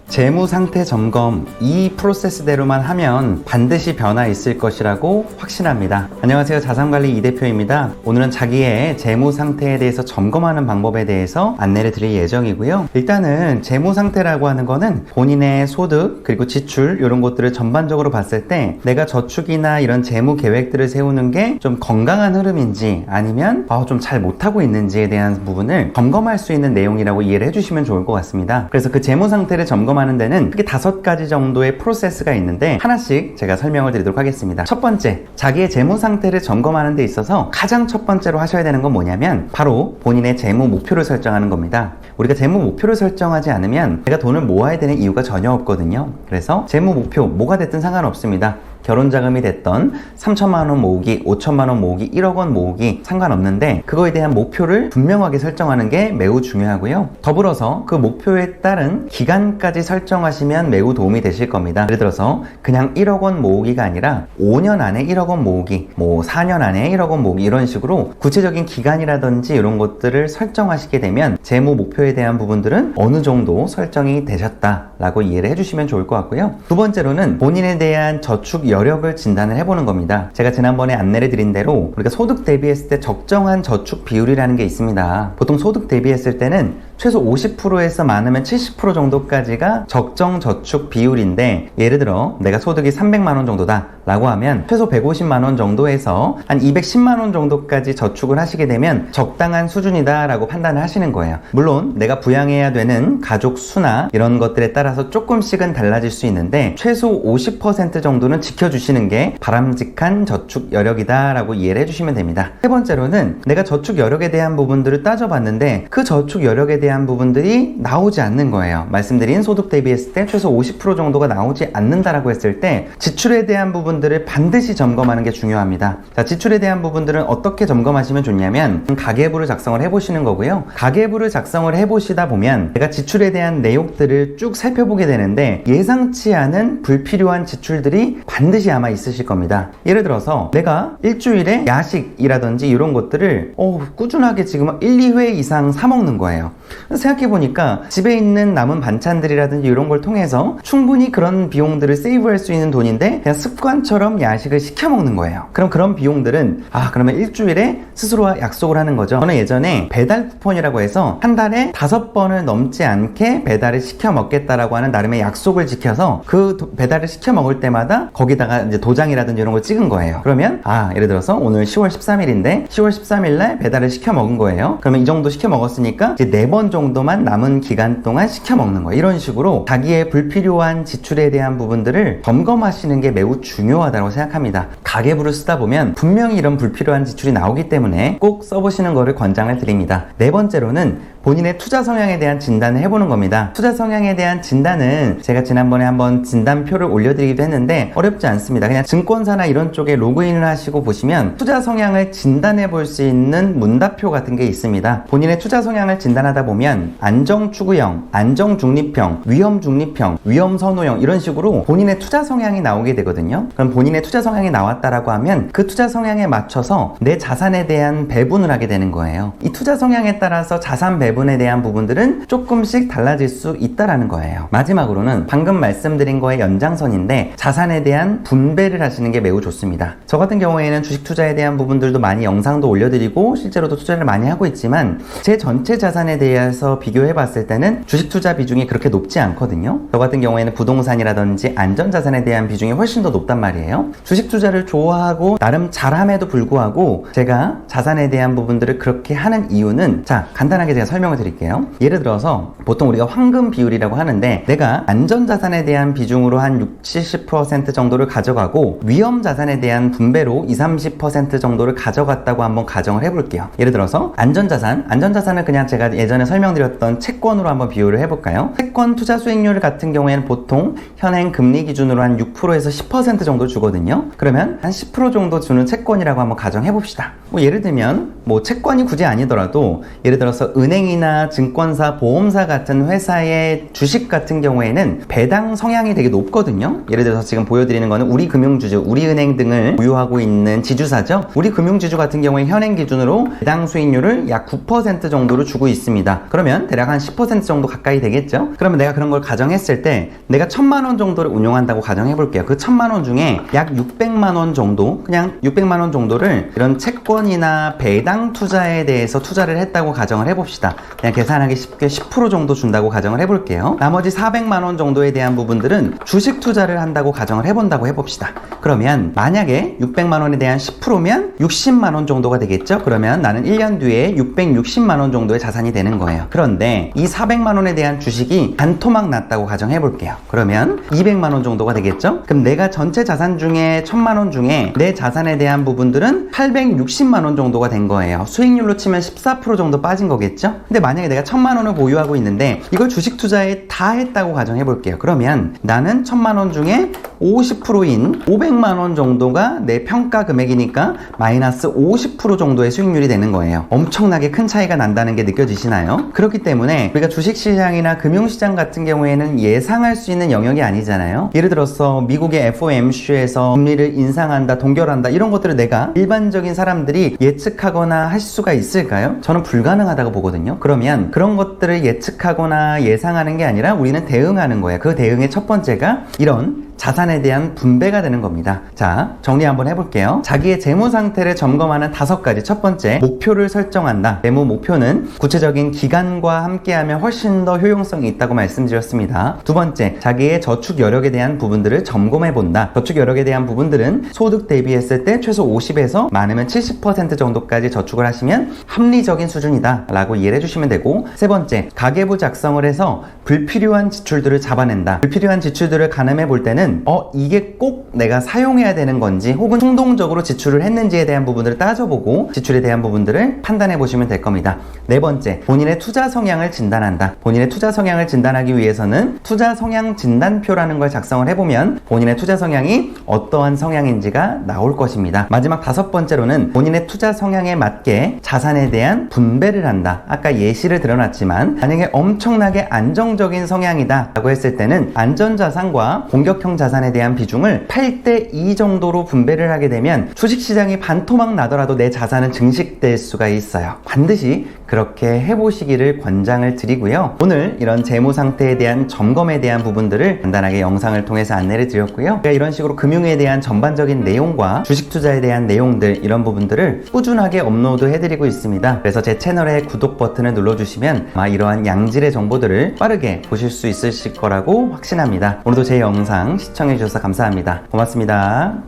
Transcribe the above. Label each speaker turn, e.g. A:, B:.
A: 재무 상태 점검, 이 프로세스대로만 하면 반드시 변화 있을 것이라고 확신합니다. 안녕하세요. 자산관리 이 대표입니다. 오늘은 자기의 재무 상태에 대해서 점검하는 방법에 대해서 안내를 드릴 예정이고요. 일단은 재무 상태라고 하는 거는 본인의 소득 그리고 지출 이런 것들을 전반적으로 봤을 때 내가 저축이나 이런 재무 계획들을 세우는 게 좀 건강한 흐름인지 아니면 좀 잘 못하고 있는지에 대한 부분을 점검할 수 있는 내용이라고 이해를 해주시면 좋을 것 같습니다. 그래서 그 재무 상태를 점검하는 데는 크게 5가지 정도의 프로세스가 있는데 하나씩 제가 설명을 드리도록 하겠습니다. 첫 번째, 자기의 재무 상태를 점검하는 데 있어서 가장 첫 번째로 하셔야 되는 건 뭐냐면 바로 본인의 재무 목표를 설정하는 겁니다. 우리가 재무 목표를 설정하지 않으면 내가 돈을 모아야 되는 이유가 전혀 없거든요. 그래서 재무 목표 뭐가 됐든 상관없습니다. 결혼자금이 됐던 3천만 원 모으기, 5천만 원 모으기, 1억 원 모으기 상관없는데 그거에 대한 목표를 분명하게 설정하는 게 매우 중요하고요. 더불어서 그 목표에 따른 기간까지 설정하시면 매우 도움이 되실 겁니다. 예를 들어서 그냥 1억 원 모으기가 아니라 5년 안에 1억 원 모으기, 4년 안에 1억 원 모으기 이런 식으로 구체적인 기간이라든지 이런 것들을 설정하시게 되면 재무 목표에 대한 부분들은 어느 정도 설정이 되셨다라고 이해를 해주시면 좋을 것 같고요. 두 번째로는 본인에 대한 저축 여력을 진단을 해보는 겁니다. 제가 지난번에 안내를 드린 대로 우리가 소득 대비했을 때 적정한 저축 비율이라는 게 있습니다. 보통 소득 대비했을 때는 최소 50%에서 많으면 70% 정도까지가 적정 저축 비율인데 예를 들어 내가 소득이 300만 원 정도다 라고 하면 최소 150만 원 정도에서 한 210만 원 정도까지 저축을 하시게 되면 적당한 수준이다 라고 판단을 하시는 거예요. 물론 내가 부양해야 되는 가족 수나 이런 것들에 따라서 조금씩은 달라질 수 있는데 최소 50% 정도는 지켜주시는 게 바람직한 저축 여력이다 라고 이해를 해주시면 됩니다. 세 번째로는 내가 저축 여력에 대한 부분들을 따져봤는데 그 저축 여력에 대한 부분들이 나오지 않는 거예요. 말씀드린 소득 대비했을 때 최소 50% 정도가 나오지 않는다라고 했을 때 지출에 대한 부분들을 반드시 점검하는 게 중요합니다. 자, 지출에 대한 부분들은 어떻게 점검하시면 좋냐면 가계부를 작성을 해보시는 거고요. 가계부를 작성을 해보시다 보면 내가 지출에 대한 내용들을 쭉 살펴보게 되는데 예상치 않은 불필요한 지출들이 반드시 아마 있으실 겁니다. 예를 들어서 내가 일주일에 야식이라든지 이런 것들을 꾸준하게 지금 1, 2회 이상 사 먹는 거예요. 생각해보니까 집에 있는 남은 반찬들이라든지 이런 걸 통해서 충분히 그런 비용들을 세이브할 수 있는 돈인데 그냥 습관처럼 야식을 시켜 먹는 거예요. 그럼 그런 비용들은 그러면 일주일에 스스로와 약속을 하는 거죠. 저는 예전에 배달 쿠폰이라고 해서 한 달에 5번을 넘지 않게 배달을 시켜 먹겠다라고 하는 나름의 약속을 지켜서 그 배달을 시켜 먹을 때마다 거기다가 이제 도장이라든지 이런 걸 찍은 거예요. 그러면 예를 들어서 오늘 10월 13일인데 10월 13일 날 배달을 시켜 먹은 거예요. 그러면 이 정도 시켜 먹었으니까 이제 4번 정도만 남은 기간 동안 시켜 먹는 거예요. 이런 식으로 자기의 불필요한 지출에 대한 부분들을 점검하시는 게 매우 중요하다고 생각합니다. 가계부를 쓰다 보면 분명히 이런 불필요한 지출이 나오기 때문에 꼭 써보시는 거를 권장을 드립니다. 네 번째로는 본인의 투자 성향에 대한 진단을 해보는 겁니다. 투자 성향에 대한 진단은 제가 지난번에 한번 진단표를 올려드리기도 했는데 어렵지 않습니다. 그냥 증권사나 이런 쪽에 로그인을 하시고 보시면 투자 성향을 진단해 볼 수 있는 문답표 같은 게 있습니다. 본인의 투자 성향을 진단하다 보면 안정추구형, 안정중립형, 위험중립형, 위험선호형 이런 식으로 본인의 투자 성향이 나오게 되거든요. 그럼 본인의 투자 성향이 나왔다라고 하면 그 투자 성향에 맞춰서 내 자산에 대한 배분을 하게 되는 거예요. 이 투자 성향에 따라서 자산 배분에 대한 부분들은 조금씩 달라질 수 있다라는 거예요. 마지막으로는 방금 말씀드린 거의 연장선인데 자산에 대한 분배를 하시는 게 매우 좋습니다. 저 같은 경우에는 주식 투자에 대한 부분들도 많이 영상도 올려드리고 실제로도 투자를 많이 하고 있지만 제 전체 자산에 대해서 비교해 봤을 때는 주식 투자 비중이 그렇게 높지 않거든요. 저 같은 경우에는 부동산이라든지 안전자산에 대한 비중이 훨씬 더 높단 말이에요. 주식 투자를 좋아하고 나름 잘함에도 불구하고 제가 자산에 대한 부분들을 그렇게 하는 이유는 간단하게 제가 설명을 드릴게요. 예를 들어서 보통 우리가 황금 비율이라고 하는데 내가 안전자산에 대한 비중으로 한 60, 70% 정도를 가져가고 위험자산에 대한 분배로 20, 30% 정도를 가져갔다고 한번 가정을 해볼게요. 예를 들어서 안전자산은 그냥 제가 예전에 설명드렸던 채권으로 한번 비율을 해볼까요? 채권 투자 수익률 같은 경우에는 보통 현행 금리 기준으로 한 6%에서 10% 정도 주거든요. 그러면 한 10% 정도 주는 채권이라고 한번 가정해봅시다. 예를 들면 채권이 굳이 아니더라도 예를 들어서 은행이 은행이나 증권사, 보험사 같은 회사의 주식 같은 경우에는 배당 성향이 되게 높거든요. 예를 들어서 지금 보여드리는 거는 우리금융지주, 우리은행 등을 보유하고 있는 지주사죠. 우리금융지주 같은 경우에 현행 기준으로 배당 수익률을 약 9% 정도로 주고 있습니다. 그러면 대략 한 10% 정도 가까이 되겠죠. 그러면 내가 그런 걸 가정했을 때 내가 1,000만 원 정도를 운용한다고 가정해 볼게요. 그 1,000만 원 중에 약 600만 원 정도, 그냥 600만 원 정도를 이런 채권이나 배당 투자에 대해서 투자를 했다고 가정을 해봅시다. 그냥 계산하기 쉽게 10% 정도 준다고 가정을 해볼게요. 나머지 400만 원 정도에 대한 부분들은 주식 투자를 한다고 가정을 해본다고 해봅시다. 그러면 만약에 600만 원에 대한 10%면 60만 원 정도가 되겠죠? 그러면 나는 1년 뒤에 660만 원 정도의 자산이 되는 거예요. 그런데 이 400만 원에 대한 주식이 반토막 났다고 가정해 볼게요. 그러면 200만 원 정도가 되겠죠? 그럼 내가 전체 자산 중에 1,000만 원 중에 내 자산에 대한 부분들은 860만 원 정도가 된 거예요. 수익률로 치면 14% 정도 빠진 거겠죠? 근데 만약에 내가 1,000만 원을 보유하고 있는데 이걸 주식 투자에 다 했다고 가정해 볼게요. 그러면 나는 1,000만 원 중에 50%인 500만 원 정도가 내 평가 금액이니까 마이너스 50% 정도의 수익률이 되는 거예요. 엄청나게 큰 차이가 난다는 게 느껴지시나요? 그렇기 때문에 우리가 주식시장이나 금융시장 같은 경우에는 예상할 수 있는 영역이 아니잖아요. 예를 들어서 미국의 FOMC에서 금리를 인상한다, 동결한다 이런 것들을 내가 일반적인 사람들이 예측하거나 할 수가 있을까요? 저는 불가능하다고 보거든요. 그러면 그런 것들을 예측하거나 예상하는 게 아니라 우리는 대응하는 거예요. 그 대응의 첫 번째가 이런 자산에 대한 분배가 되는 겁니다. 자, 정리 한번 해볼게요. 자기의 재무 상태를 점검하는 5가지. 첫 번째, 목표를 설정한다. 재무 목표는 구체적인 기간과 함께하면 훨씬 더 효용성이 있다고 말씀드렸습니다. 두 번째, 자기의 저축 여력에 대한 부분들을 점검해 본다. 저축 여력에 대한 부분들은 소득 대비했을 때 최소 50에서 많으면 70% 정도까지 저축을 하시면 합리적인 수준이다 라고 이해를 해주시면 되고, 세 번째, 가계부 작성을 해서 불필요한 지출들을 잡아낸다. 불필요한 지출들을 가늠해 볼 때는 이게 꼭 내가 사용해야 되는 건지 혹은 충동적으로 지출을 했는지에 대한 부분들을 따져보고 지출에 대한 부분들을 판단해 보시면 될 겁니다. 네 번째, 본인의 투자 성향을 진단한다. 본인의 투자 성향을 진단하기 위해서는 투자 성향 진단표라는 걸 작성을 해보면 본인의 투자 성향이 어떠한 성향인지가 나올 것입니다. 마지막 5번째로는 본인의 투자 성향에 맞게 자산에 대한 분배를 한다. 아까 예시를 들어놨지만 만약에 엄청나게 안정적인 성향이다 라고 했을 때는 안전자산과 공격형 자산에 대한 비중을 8대2 정도로 분배를 하게 되면 주식시장이 반토막 나더라도 내 자산은 증식될 수가 있어요. 반드시 그렇게 해보시기를 권장을 드리고요. 오늘 이런 재무 상태에 대한 점검에 대한 부분들을 간단하게 영상을 통해서 안내를 드렸고요. 제가 이런 식으로 금융에 대한 전반적인 내용과 주식 투자에 대한 내용들 이런 부분들을 꾸준하게 업로드 해드리고 있습니다. 그래서 제 채널의 구독 버튼을 눌러주시면 아마 이러한 양질의 정보들을 빠르게 보실 수 있으실 거라고 확신합니다. 오늘도 제 영상 시청해주셔서 감사합니다. 고맙습니다.